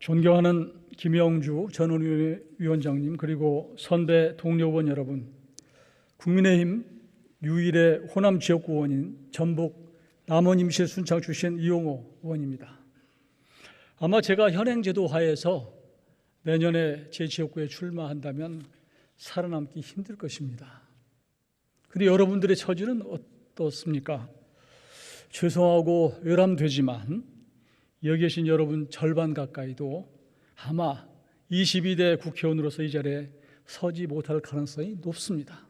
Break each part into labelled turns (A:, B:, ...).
A: 존경하는 김영주 전원위원장님, 그리고 선배 동료 의원 여러분, 국민의힘 유일의 호남 지역구 의원인 전북 남원 임실 순창 출신 이용호 의원입니다. 아마 제가 현행제도 하에서 내년에 제 지역구에 출마한다면 살아남기 힘들 것입니다. 그런데 여러분들의 처지는 어떻습니까? 죄송하고 외람되지만 여기 계신 여러분 절반 가까이도 아마 22대 국회의원으로서 이 자리에 서지 못할 가능성이 높습니다.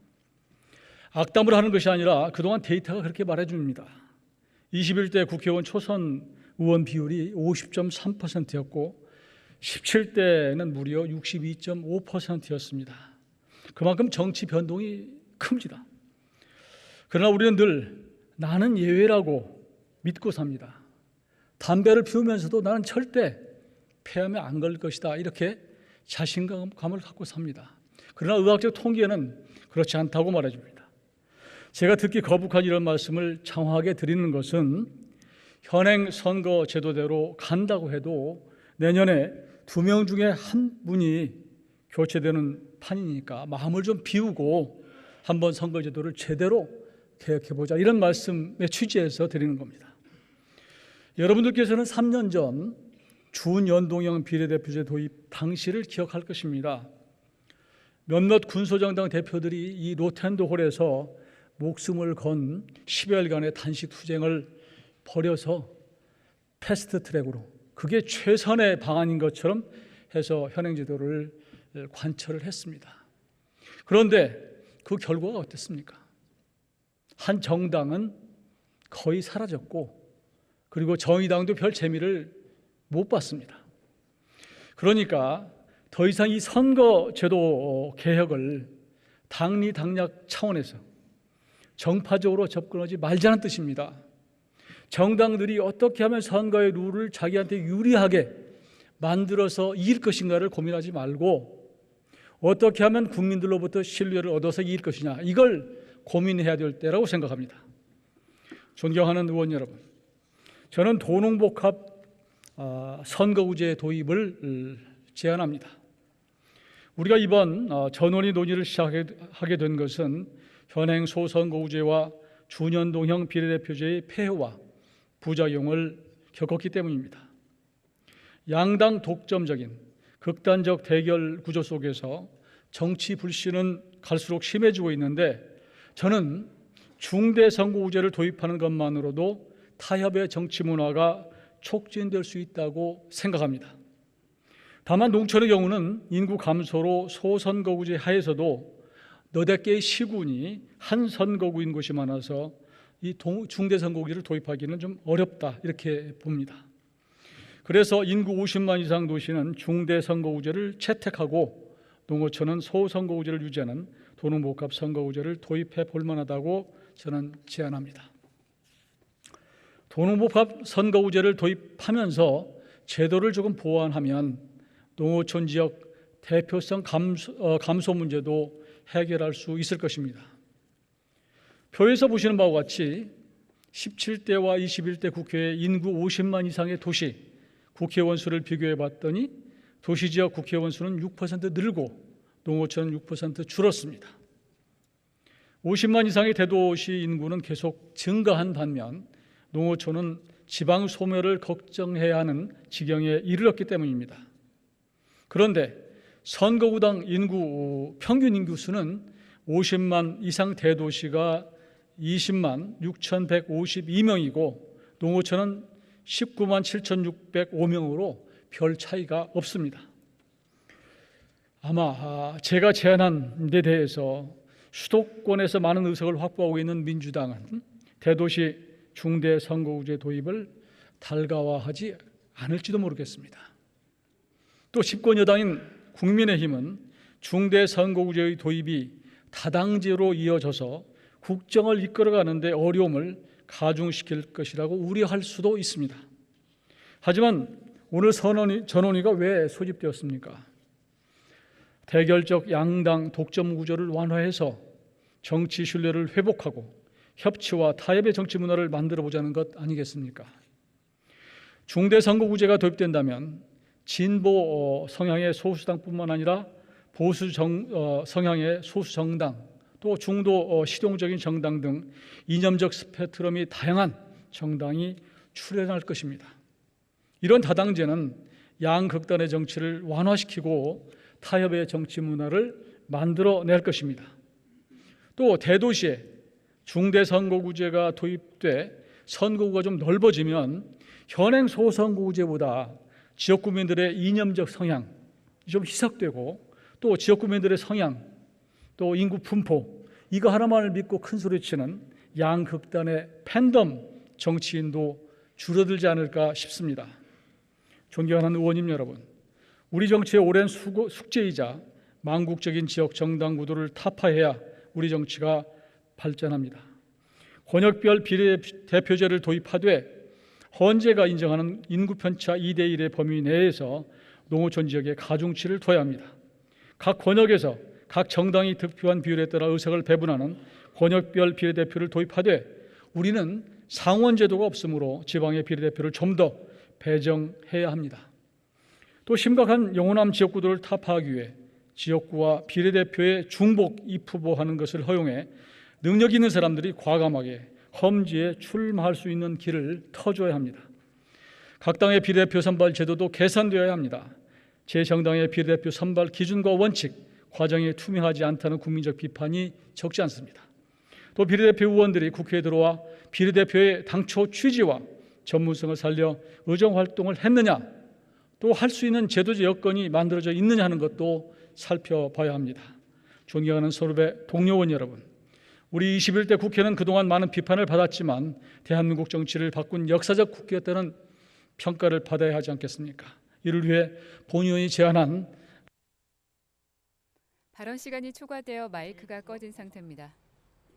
A: 악담을 하는 것이 아니라 그동안 데이터가 그렇게 말해줍니다. 21대 국회의원 초선 의원 비율이 50.3%였고 17대는 무려 62.5%였습니다. 그만큼 정치 변동이 큽니다. 그러나 우리는 늘 나는 예외라고 믿고 삽니다. 담배를 피우면서도 나는 절대 폐암에 안 걸릴 것이다, 이렇게 자신감을 갖고 삽니다. 그러나 의학적 통계는 그렇지 않다고 말해줍니다. 제가 듣기 거북한 이런 말씀을 장황하게 드리는 것은 현행 선거 제도대로 간다고 해도 내년에 2명 중에 한 분이 교체되는 판이니까 마음을 좀 비우고 한번 선거 제도를 제대로 개혁해보자, 이런 말씀의 취지에서 드리는 겁니다. 여러분들께서는 3년 전 준연동형 비례대표제 도입 당시를 기억할 것입니다. 몇몇 군소정당 대표들이 이 로텐도 홀에서 목숨을 건 10여일간의 단식 투쟁을 벌여서 패스트 트랙으로, 그게 최선의 방안인 것처럼 해서 현행제도를 관철을 했습니다. 그런데 그 결과가 어땠습니까? 한 정당은 거의 사라졌고, 그리고 정의당도 별 재미를 못 봤습니다. 그러니까 더 이상 이 선거제도 개혁을 당리당략 차원에서 정파적으로 접근하지 말자는 뜻입니다. 정당들이 어떻게 하면 선거의 룰을 자기한테 유리하게 만들어서 이길 것인가를 고민하지 말고 어떻게 하면 국민들로부터 신뢰를 얻어서 이길 것이냐, 이걸 고민해야 될 때라고 생각합니다. 존경하는 의원 여러분, 저는 도농복합 선거구제 도입을 제안합니다. 우리가 이번 전원위 논의를 시작하게 된 것은 현행 소선거구제와 준연동형 비례대표제의 폐해와 부작용을 겪었기 때문입니다. 양당 독점적인 극단적 대결 구조 속에서 정치 불신은 갈수록 심해지고 있는데, 저는 중대 선거구제를 도입하는 것만으로도 타협의 정치 문화가 촉진될 수 있다고 생각합니다. 다만 농촌의 경우는 인구 감소로 소선거구제 하에서도 너댓 개의 시군이 한 선거구인 곳이 많아서 이 중대 선거구제를 도입하기는 좀 어렵다, 이렇게 봅니다. 그래서 인구 50만 이상 도시는 중대 선거구제를 채택하고 농어촌은 소선거구제를 유지하는 도농복합 선거구제를 도입해 볼 만하다고 저는 제안합니다. 도농복합 선거구제를 도입하면서 제도를 조금 보완하면 농어촌 지역 대표성 감소 문제도 해결할 수 있을 것입니다. 표에서 보시는 바와 같이 17대와 21대 국회의 인구 50만 이상의 도시 국회의원 수를 비교해 봤더니 도시지역 국회의원 수는 6% 늘고 농어촌은 6% 줄었습니다. 50만 이상의 대도시 인구는 계속 증가한 반면 농어촌은 지방 소멸을 걱정해야 하는 지경에 이르렀기 때문입니다. 그런데 선거구당 인구 평균 인구수는 50만 이상 대도시가 20만 6,152명이고 농어촌은 19만 7,605명으로 별 차이가 없습니다. 아마 제가 제안한 데 대해서 수도권에서 많은 의석을 확보하고 있는 민주당은 대도시 중대 선거구제 도입을 달가워하지 않을지도 모르겠습니다. 또 집권 여당인 국민의힘은 중대 선거구제의 도입이 다당제로 이어져서 국정을 이끌어가는데 어려움을 가중시킬 것이라고 우려할 수도 있습니다. 하지만 오늘 전원위가 왜 소집되었습니까? 대결적 양당 독점 구조를 완화해서 정치 신뢰를 회복하고 협치와 타협의 정치 문화를 만들어 보자는 것 아니겠습니까? 중대 선거구제가 도입된다면 진보 성향의 소수당뿐만 아니라 보수 성향의 소수 정당, 또 중도 실용적인 정당 등 이념적 스펙트럼이 다양한 정당이 출현할 것입니다. 이런 다당제는 양극단의 정치를 완화시키고 타협의 정치 문화를 만들어낼 것입니다. 또 대도시에 중대선거구제가 도입돼 선거구가 좀 넓어지면 현행 소선거구제보다 지역구민들의 이념적 성향이 좀 희석되고 또 지역구민들의 성향, 또 인구 분포, 이거 하나만을 믿고 큰 소리치는 양극단의 팬덤 정치인도 줄어들지 않을까 싶습니다. 존경하는 의원님 여러분, 우리 정치의 오랜 숙제이자 망국적인 지역 정당 구도를 타파해야 우리 정치가 발전합니다. 권역별 비례대표제를 도입하되 헌재가 인정하는 인구 편차 2대1의 범위 내에서 농어촌 지역에 가중치를 둬야 합니다. 각 권역에서 각 정당이 득표한 비율에 따라 의석을 배분하는 권역별 비례대표를 도입하되 우리는 상원제도가 없으므로 지방의 비례대표를 좀 더 배정해야 합니다. 또 심각한 영호남 지역구도를 타파하기 위해 지역구와 비례대표의 중복 입후보하는 것을 허용해 능력 있는 사람들이 과감하게 험지에 출마할 수 있는 길을 터줘야 합니다. 각 당의 비례대표 선발 제도도 개선되어야 합니다. 제 정당의 비례대표 선발 기준과 원칙, 과정이 투명하지 않다는 국민적 비판이 적지 않습니다. 또 비례대표 의원들이 국회에 들어와 비례대표의 당초 취지와 전문성을 살려 의정활동을 했느냐, 또 할 수 있는 제도적 여건이 만들어져 있느냐 하는 것도 살펴봐야 합니다. 존경하는 선후배 동료 의원 여러분, 우리 21대 국회는 그동안 많은 비판을 받았지만 대한민국 정치를 바꾼 역사적 국회였다는 평가를 받아야 하지 않겠습니까? 이를 위해 본 의원이 제안한
B: 발언 시간이 초과되어 마이크가 꺼진 상태입니다.